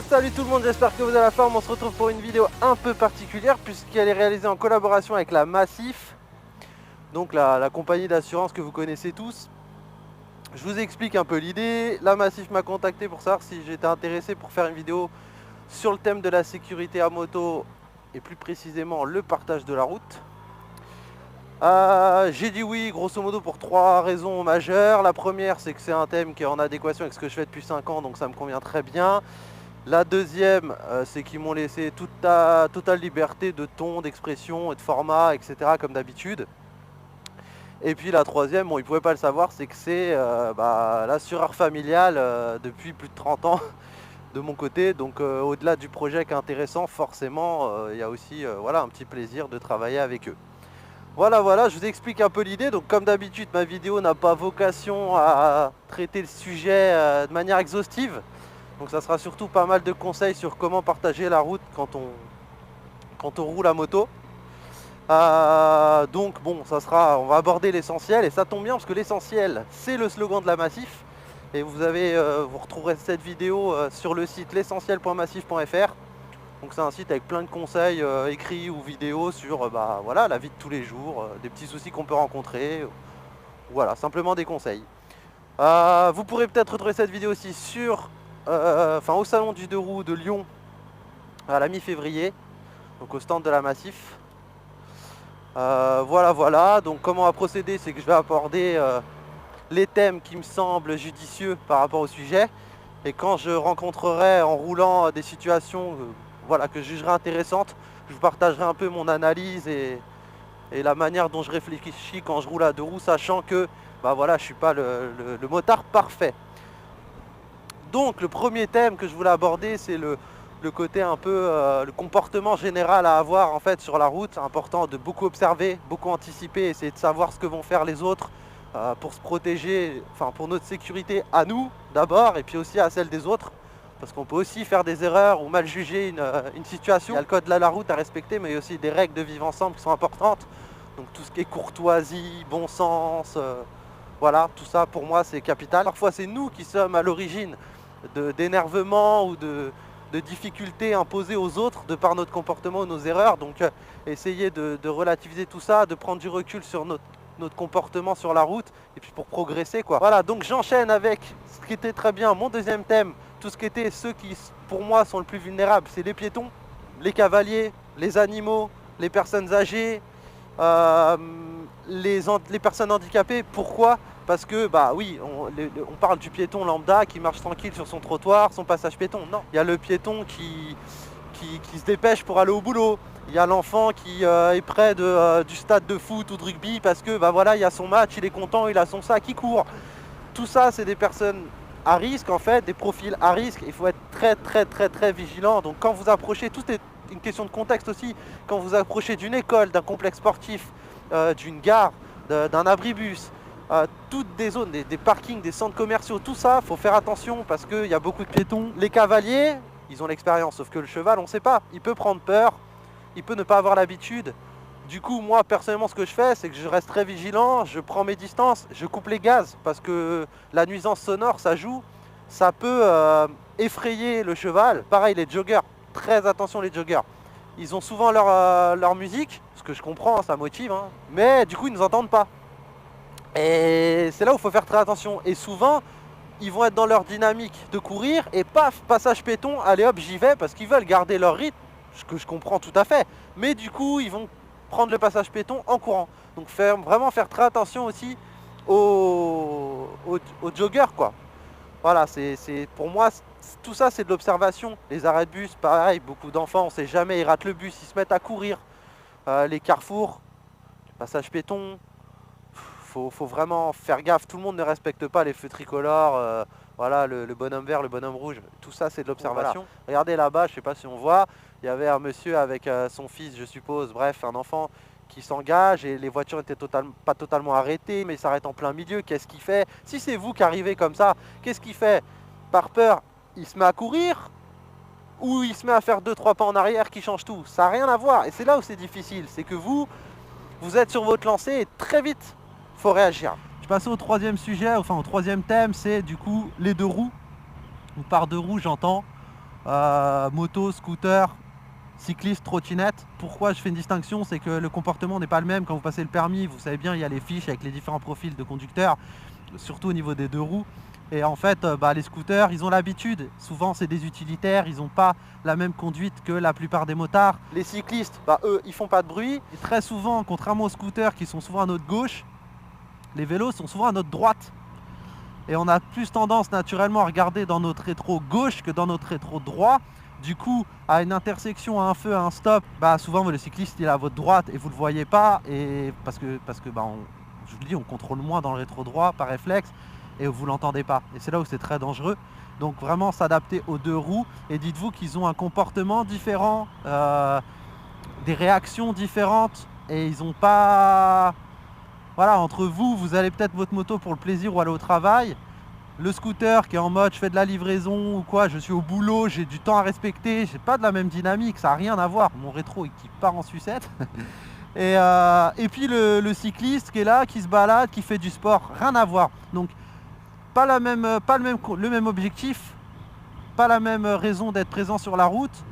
Salut tout le monde, j'espère que vous allez à la forme. On se retrouve pour une vidéo un peu particulière puisqu'elle est réalisée en collaboration avec la Massif, donc la compagnie d'assurance que vous connaissez tous. Je vous explique un peu l'idée. La Massif m'a contacté pour savoir si j'étais intéressé pour faire une vidéo sur le thème de la sécurité à moto et plus précisément le partage de la route. J'ai dit oui grosso modo pour 3 raisons majeures. La première, c'est que c'est un thème qui est en adéquation avec ce que je fais depuis 5 ans, donc ça me convient très bien. La deuxième, c'est qu'ils m'ont laissé totale liberté de ton, d'expression et de format, etc. comme d'habitude. Et puis la troisième, bon, ils ne pouvaient pas le savoir, c'est que c'est l'assureur familial depuis plus de 30 ans de mon côté. Donc au-delà du projet qui est intéressant, forcément, il y a aussi un petit plaisir de travailler avec eux. Voilà, je vous explique un peu l'idée. Donc comme d'habitude, ma vidéo n'a pas vocation à traiter le sujet de manière exhaustive. Donc ça sera surtout pas mal de conseils sur comment partager la route quand on roule à moto. Donc bon, on va aborder l'essentiel et ça tombe bien parce que l'essentiel c'est le slogan de la Massif. Et vous retrouverez cette vidéo sur le site l'essentiel.massif.fr. Donc c'est un site avec plein de conseils écrits ou vidéos sur la vie de tous les jours, des petits soucis qu'on peut rencontrer. Voilà, simplement des conseils. Vous pourrez peut-être retrouver cette vidéo aussi sur au salon du 2 roues de Lyon à la mi-février, donc au stand de la Massif. Voilà, donc comment on va procéder, c'est que je vais aborder les thèmes qui me semblent judicieux par rapport au sujet, et quand je rencontrerai en roulant des situations que je jugerai intéressantes, je vous partagerai un peu mon analyse et la manière dont je réfléchis quand je roule à 2 roues, sachant que je suis pas le motard parfait. Donc le premier thème que je voulais aborder, c'est le côté un peu, le comportement général à avoir en fait sur la route. C'est important de beaucoup observer, beaucoup anticiper, essayer de savoir ce que vont faire les autres pour se protéger, pour notre sécurité à nous d'abord et puis aussi à celle des autres. Parce qu'on peut aussi faire des erreurs ou mal juger une situation. Il y a le code de la route à respecter, mais il y a aussi des règles de vivre ensemble qui sont importantes. Donc tout ce qui est courtoisie, bon sens, tout ça pour moi c'est capital. Parfois c'est nous qui sommes à l'origine d'énervement ou de difficultés imposées aux autres de par notre comportement ou nos erreurs. Donc essayer de relativiser tout ça, de prendre du recul sur notre comportement sur la route et puis pour progresser quoi. Voilà, donc j'enchaîne avec ce qui était très bien, mon deuxième thème, tout ce qui était ceux qui pour moi sont le plus vulnérables, c'est les piétons, les cavaliers, les animaux, les personnes âgées, les personnes handicapées. Pourquoi ? Parce que on parle du piéton lambda qui marche tranquille sur son trottoir, son passage piéton. Non, il y a le piéton qui se dépêche pour aller au boulot. Il y a l'enfant qui est près du stade de foot ou de rugby parce que il y a son match, il est content, il a son sac, il court. Tout ça, c'est des personnes à risque en fait, des profils à risque. Il faut être très vigilant. Donc quand vous approchez, tout est une question de contexte aussi. Quand vous approchez d'une école, d'un complexe sportif, d'une gare, d'un abribus, toutes des zones, des parkings, des centres commerciaux, tout ça, faut faire attention parce qu'il y a beaucoup de piétons. Les cavaliers, ils ont l'expérience, sauf que le cheval, on ne sait pas. Il peut prendre peur, il peut ne pas avoir l'habitude. Du coup, moi, personnellement, ce que je fais, c'est que je reste très vigilant, je prends mes distances, je coupe les gaz parce que la nuisance sonore, ça joue. Ça peut effrayer le cheval. Pareil, les joggers, très attention les joggers. Ils ont souvent leur musique, ce que je comprends, ça motive, hein, mais du coup, ils ne nous entendent pas. Et c'est là où il faut faire très attention. Et souvent, ils vont être dans leur dynamique de courir et paf, passage piéton, allez hop, j'y vais parce qu'ils veulent garder leur rythme, ce que je comprends tout à fait. Mais du coup, ils vont prendre le passage piéton en courant. Donc vraiment faire très attention aussi aux joggers quoi. Voilà, pour moi, tout ça c'est de l'observation. Les arrêts de bus, pareil, beaucoup d'enfants, on sait jamais, ils ratent le bus, ils se mettent à courir. Les carrefours, passage piéton. Faut vraiment faire gaffe, tout le monde ne respecte pas les feux tricolores, le bonhomme vert, le bonhomme rouge, tout ça c'est de l'observation. Voilà. Regardez là-bas, je sais pas si on voit, il y avait un monsieur avec son fils, je suppose, bref, un enfant qui s'engage et les voitures n'étaient pas totalement arrêtées, mais il s'arrête en plein milieu, qu'est-ce qu'il fait? Si c'est vous qui arrivez comme ça, qu'est-ce qu'il fait? Par peur, il se met à courir ou il se met à faire 2-3 pas en arrière qui change tout? Ça n'a rien à voir, et c'est là où c'est difficile, c'est que vous êtes sur votre lancée et très vite, faut réagir. Je passe au troisième sujet, au troisième thème, c'est du coup les 2 roues. Ou par 2 roues, j'entends moto, scooter, cycliste, trottinette. Pourquoi je fais une distinction? C'est que le comportement n'est pas le même quand vous passez le permis. Vous savez bien, il y a les fiches avec les différents profils de conducteurs, surtout au niveau des deux roues. Et en fait, les scooters, ils ont l'habitude. Souvent, c'est des utilitaires. Ils n'ont pas la même conduite que la plupart des motards. Les cyclistes, eux, ils font pas de bruit. Et très souvent, contrairement aux scooters qui sont souvent à notre gauche, les vélos sont souvent à notre droite. Et on a plus tendance naturellement à regarder dans notre rétro gauche que dans notre rétro droit. Du coup, à une intersection, à un feu, à un stop, souvent le cycliste il est à votre droite et vous ne le voyez pas. Et parce que je vous le dis, on contrôle moins dans le rétro droit par réflexe et vous l'entendez pas. Et c'est là où c'est très dangereux. Donc vraiment s'adapter aux deux roues. Et dites-vous qu'ils ont un comportement différent, des réactions différentes. Et ils n'ont pas... Voilà, entre vous, vous allez peut-être votre moto pour le plaisir ou aller au travail. Le scooter qui est en mode je fais de la livraison ou quoi, je suis au boulot, j'ai du temps à respecter, j'ai pas de la même dynamique, ça n'a rien à voir. Mon rétro qui part en sucette. Et puis le cycliste qui est là, qui se balade, qui fait du sport, rien à voir. Donc pas le même objectif, pas la même raison d'être présent sur la route,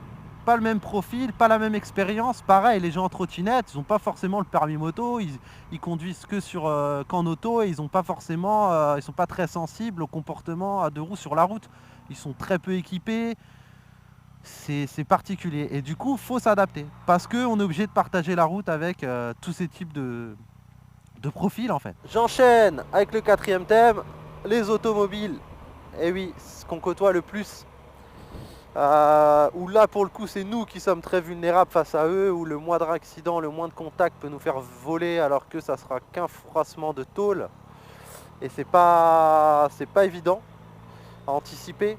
pas le même profil, pas la même expérience. Pareil, les gens en trottinette, ils n'ont pas forcément le permis moto, ils conduisent que qu'en auto et ils n'ont pas forcément, ils sont pas très sensibles au comportement à deux roues sur la route. Ils sont très peu équipés, c'est particulier. Et du coup, faut s'adapter parce qu'on est obligé de partager la route avec tous ces types de profils en fait. J'enchaîne avec le quatrième thème, les automobiles. Et oui, ce qu'on côtoie le plus. Où là pour le coup c'est nous qui sommes très vulnérables face à eux, où le moindre accident, le moindre contact peut nous faire voler alors que ça sera qu'un froissement de tôle. Et c'est pas évident à anticiper.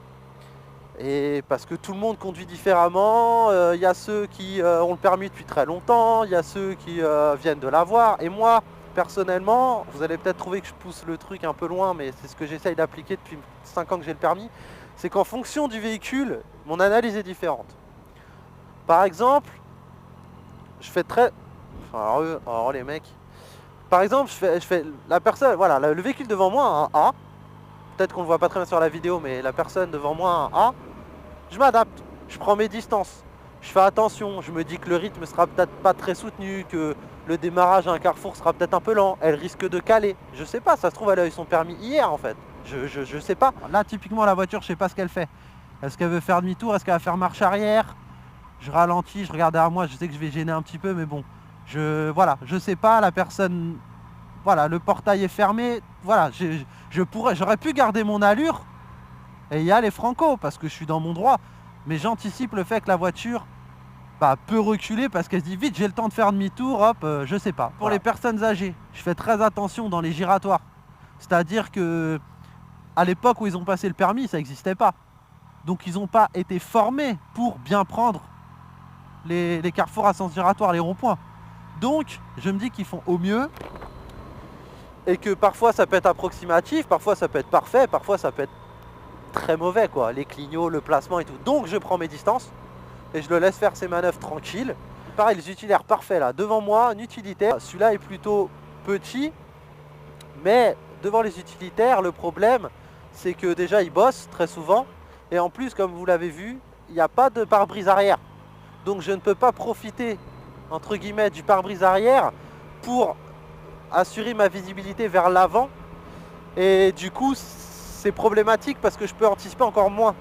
Et parce que tout le monde conduit différemment, y a ceux qui ont le permis depuis très longtemps, il y a ceux qui viennent de l'avoir. Et moi personnellement, vous allez peut-être trouver que je pousse le truc un peu loin, mais c'est ce que j'essaye d'appliquer depuis 5 ans que j'ai le permis. C'est qu'en fonction du véhicule, mon analyse est différente. Par exemple, je fais très... Alors les mecs... Par exemple, je fais la personne... Voilà, le véhicule devant moi, un A. Peut-être qu'on ne le voit pas très bien sur la vidéo, mais la personne devant moi, un A. Je m'adapte, je prends mes distances. Je fais attention, je me dis que le rythme sera peut-être pas très soutenu, que le démarrage à un carrefour sera peut-être un peu lent. Elle risque de caler. Je sais pas, ça se trouve elle a eu son permis hier en fait. Je sais pas. Là typiquement la voiture, je sais pas ce qu'elle fait. Est-ce qu'elle veut faire demi-tour? Est-ce qu'elle va faire marche arrière? Je ralentis, je regarde derrière moi, je sais que je vais gêner un petit peu, mais bon. Voilà, je sais pas, la personne... Voilà, le portail est fermé. Voilà, j'aurais pu garder mon allure et y aller franco parce que je suis dans mon droit. Mais j'anticipe le fait que la voiture peut reculer parce qu'elle se dit vite j'ai le temps de faire demi-tour, hop, je sais pas. Pour les personnes âgées, je fais très attention dans les giratoires. C'est-à-dire que à l'époque où ils ont passé le permis, ça n'existait pas. Donc ils n'ont pas été formés pour bien prendre les carrefours à sens giratoire, les ronds-points. Donc je me dis qu'ils font au mieux et que parfois ça peut être approximatif, parfois ça peut être parfait, parfois ça peut être très mauvais quoi, les clignots, le placement et tout. Donc je prends mes distances et je le laisse faire ses manœuvres tranquilles. Pareil, les utilitaires parfaits là, devant moi, un utilitaire. Celui-là est plutôt petit, mais devant les utilitaires, le problème c'est que déjà ils bossent très souvent et en plus comme vous l'avez vu, il n'y a pas de pare-brise arrière. Donc je ne peux pas profiter entre guillemets du pare-brise arrière pour assurer ma visibilité vers l'avant et du coup c'est problématique parce que je peux anticiper encore moins.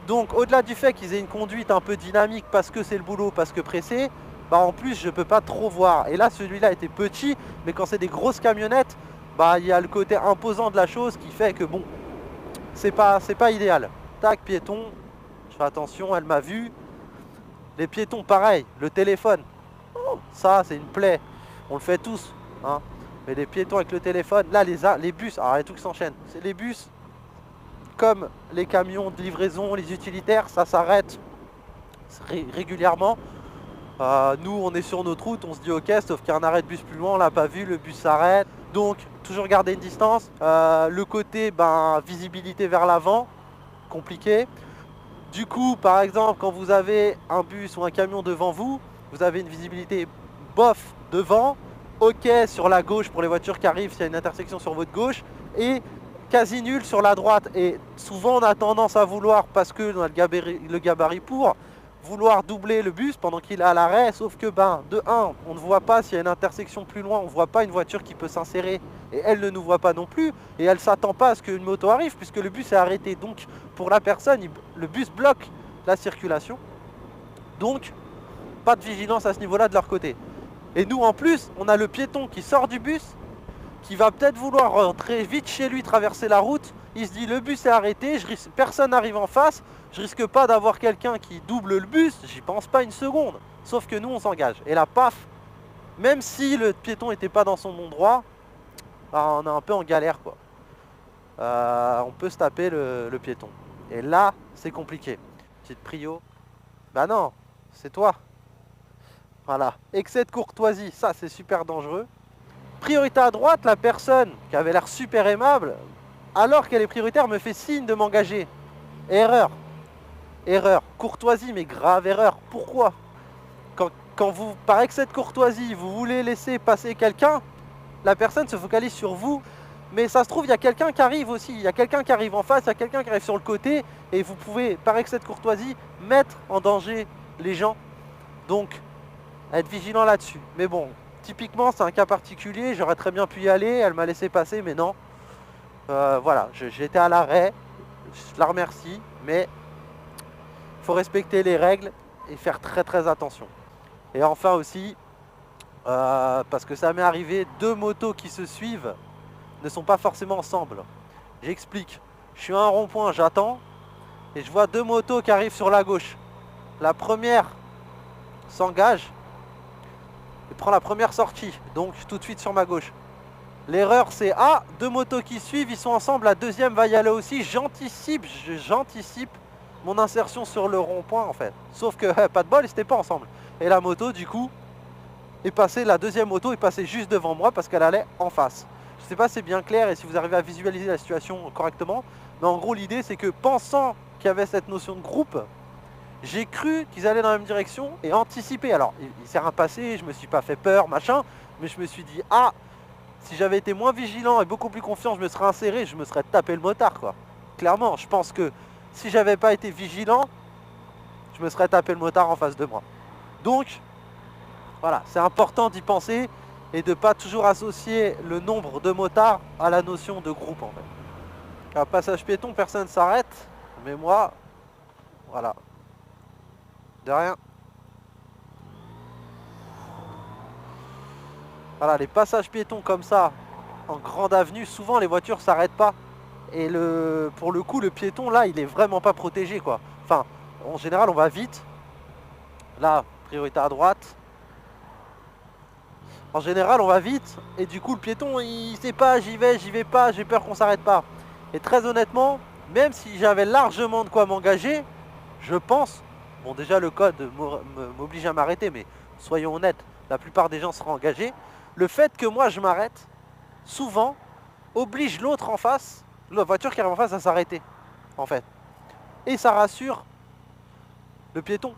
Donc au-delà du fait qu'ils aient une conduite un peu dynamique parce que c'est le boulot, parce que pressé, en plus je peux pas trop voir. Et là celui-là était petit, mais quand c'est des grosses camionnettes, il y a le côté imposant de la chose qui fait que bon, c'est pas idéal. Tac, piéton, je fais attention, elle m'a vu. Les piétons pareil, le téléphone, ça c'est une plaie, on le fait tous, hein. Mais les piétons avec le téléphone, là les bus, alors il y a tout qui s'enchaîne, c'est les bus. Comme les camions de livraison, les utilitaires, ça s'arrête régulièrement. Nous, on est sur notre route, on se dit ok, sauf qu'il y a un arrêt de bus plus loin, on l'a pas vu, le bus s'arrête. Donc, toujours garder une distance. Le côté, visibilité vers l'avant, compliqué. Du coup, par exemple, quand vous avez un bus ou un camion devant vous, vous avez une visibilité bof devant, ok sur la gauche pour les voitures qui arrivent s'il y a une intersection sur votre gauche, et quasi nul sur la droite. Et souvent, on a tendance à vouloir, parce que on a le gabarit pour, vouloir doubler le bus pendant qu'il est à l'arrêt. Sauf que, de 1, on ne voit pas s'il y a une intersection plus loin. On ne voit pas une voiture qui peut s'insérer. Et elle ne nous voit pas non plus. Et elle ne s'attend pas à ce qu'une moto arrive, puisque le bus est arrêté. Donc, pour la personne, le bus bloque la circulation. Donc, pas de vigilance à ce niveau-là de leur côté. Et nous, en plus, on a le piéton qui sort du bus, qui va peut-être vouloir rentrer vite chez lui, traverser la route. Il se dit, le bus est arrêté, personne n'arrive en face, je risque pas d'avoir quelqu'un qui double le bus, j'y pense pas une seconde. Sauf que nous, on s'engage. Et là, paf, même si le piéton n'était pas dans son bon droit, on est un peu en galère, quoi. On peut se taper le piéton. Et là, c'est compliqué. Petite prio. Bah non, c'est toi. Voilà. Excès de courtoisie, ça c'est super dangereux. Priorité à droite, la personne qui avait l'air super aimable, alors qu'elle est prioritaire, me fait signe de m'engager. Erreur. Erreur. Courtoisie, mais grave erreur. Pourquoi ? Quand vous, par excès de courtoisie, vous voulez laisser passer quelqu'un, la personne se focalise sur vous. Mais ça se trouve, il y a quelqu'un qui arrive aussi. Il y a quelqu'un qui arrive en face, il y a quelqu'un qui arrive sur le côté. Et vous pouvez, par excès de courtoisie, mettre en danger les gens. Donc, être vigilant là-dessus. Mais bon, typiquement, c'est un cas particulier. J'aurais très bien pu y aller. Elle m'a laissé passer, mais non. Voilà, j'étais à l'arrêt. Je la remercie. Mais il faut respecter les règles et faire très très attention. Et enfin aussi, parce que ça m'est arrivé, 2 motos qui se suivent ne sont pas forcément ensemble. J'explique. Je suis à un rond-point, j'attends. Et je vois 2 motos qui arrivent sur la gauche. La première s'engage et prend la première sortie, donc tout de suite sur ma gauche. L'erreur c'est, 2 motos qui suivent, ils sont ensemble, la deuxième va y aller aussi. J'anticipe mon insertion sur le rond-point en fait. Sauf que pas de bol, ils n'étaient pas ensemble. Et la moto du coup est passée, la deuxième moto est passée juste devant moi parce qu'elle allait en face. Je sais pas si c'est bien clair et si vous arrivez à visualiser la situation correctement, mais en gros l'idée c'est que pensant qu'il y avait cette notion de groupe, j'ai cru qu'ils allaient dans la même direction et anticiper. Alors, il s'est rien passé, je me suis pas fait peur, machin, mais je me suis dit, si j'avais été moins vigilant et beaucoup plus confiant, je me serais inséré, je me serais tapé le motard, quoi. Clairement, je pense que si j'avais pas été vigilant, je me serais tapé le motard en face de moi. Donc, voilà, c'est important d'y penser et de pas toujours associer le nombre de motards à la notion de groupe, en fait. À passage piéton, personne ne s'arrête, mais moi, voilà. De rien. Voilà, les passages piétons comme ça, en grande avenue, souvent les voitures s'arrêtent pas. Et pour le coup, le piéton, là, il est vraiment pas protégé, quoi. Enfin, en général, on va vite. Là, priorité à droite. En général, on va vite. Et du coup, le piéton, il sait pas, j'y vais pas, j'ai peur qu'on s'arrête pas. Et très honnêtement, même si j'avais largement de quoi m'engager, je pense... Bon, déjà, le code m'oblige à m'arrêter, mais soyons honnêtes, la plupart des gens seront engagés. Le fait que moi, je m'arrête, souvent, oblige l'autre en face, la voiture qui arrive en face, à s'arrêter, en fait. Et ça rassure le piéton,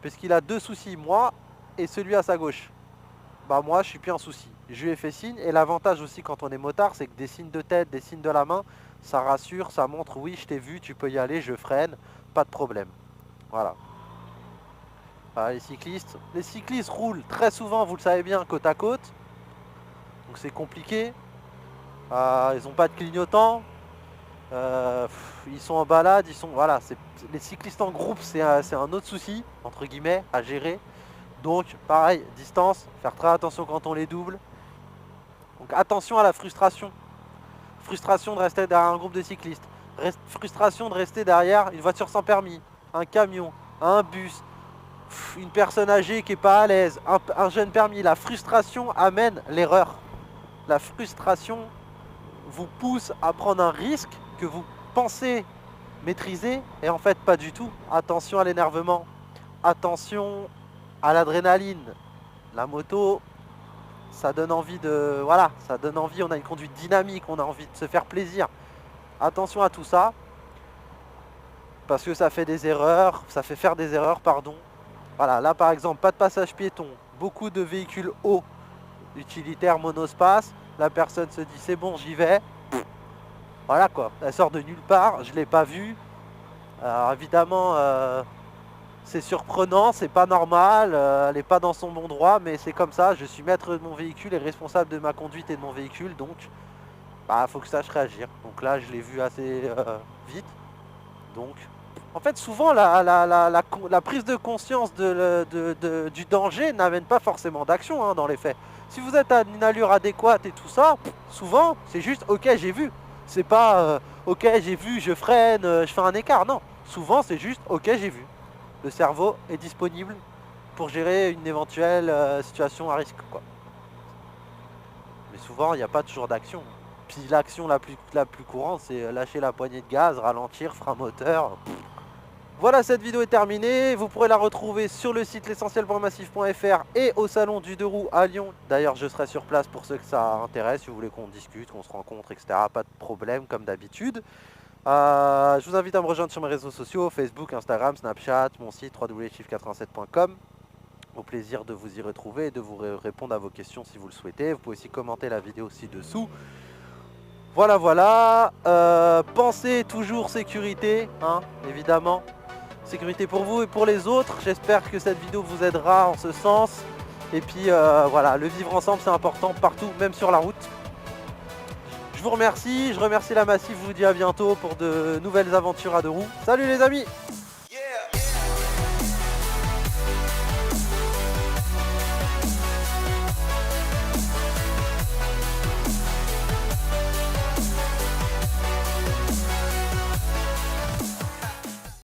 puisqu'il a 2 soucis, moi et celui à sa gauche. Bah moi, je suis plus en souci. Je lui ai fait signe, et l'avantage aussi quand on est motard, c'est que des signes de tête, des signes de la main, ça rassure, ça montre, oui, je t'ai vu, tu peux y aller, je freine, pas de problème. Voilà. Les cyclistes roulent très souvent, vous le savez bien, côte à côte. Donc c'est compliqué. Ils n'ont pas de clignotant. Ils sont en balade. Voilà, les cyclistes en groupe, c'est un autre souci, entre guillemets, à gérer. Donc pareil, distance, faire très attention quand on les double. Donc attention à la frustration. Frustration de rester derrière un groupe de cyclistes. Frustration de rester derrière une voiture sans permis, un camion, un bus, une personne âgée qui n'est pas à l'aise, un jeune permis. La frustration amène l'erreur. La frustration vous pousse à prendre un risque que vous pensez maîtriser et en fait pas du tout. Attention à l'énervement, attention à l'adrénaline. La moto, ça donne envie de... Voilà, ça donne envie, on a une conduite dynamique, on a envie de se faire plaisir. Attention à tout ça, parce que ça fait des erreurs, ça fait faire des erreurs, pardon. Voilà, là par exemple, pas de passage piéton, beaucoup de véhicules hauts, utilitaires, monospace. La personne se dit c'est bon, j'y vais. Voilà quoi, elle sort de nulle part, je l'ai pas vue. Alors évidemment, c'est surprenant, c'est pas normal, elle est pas dans son bon droit, mais c'est comme ça, je suis maître de mon véhicule et responsable de ma conduite et de mon véhicule, donc bah faut que je sache réagir. Donc là, je l'ai vu assez vite, donc... En fait, souvent, la prise de conscience du danger n'amène pas forcément d'action hein, dans les faits. Si vous êtes à une allure adéquate et tout ça, souvent, c'est juste « ok, j'ai vu ». C'est pas ok, j'ai vu, je freine, je fais un écart ». Non, souvent, c'est juste « ok, j'ai vu ». Le cerveau est disponible pour gérer une éventuelle situation à risque, quoi. Mais souvent, il n'y a pas toujours d'action. Puis l'action la plus courante, c'est lâcher la poignée de gaz, ralentir, frein moteur. Voilà, cette vidéo est terminée. Vous pourrez la retrouver sur le site l'essentiel.massif.fr et au salon du 2 roues à Lyon. D'ailleurs, je serai sur place pour ceux que ça intéresse, si vous voulez qu'on discute, qu'on se rencontre, etc. Pas de problème, comme d'habitude. Je vous invite à me rejoindre sur mes réseaux sociaux, Facebook, Instagram, Snapchat, mon site www.chiffre87.com. Au plaisir de vous y retrouver et de vous répondre à vos questions si vous le souhaitez. Vous pouvez aussi commenter la vidéo ci-dessous. Voilà, voilà. Pensez toujours sécurité, hein, évidemment. Sécurité pour vous et pour les autres. J'espère que cette vidéo vous aidera en ce sens. Et puis voilà, le vivre ensemble c'est important partout, même sur la route. Je vous remercie, je remercie la Massif, je vous dis à bientôt pour de nouvelles aventures à deux roues. Salut les amis!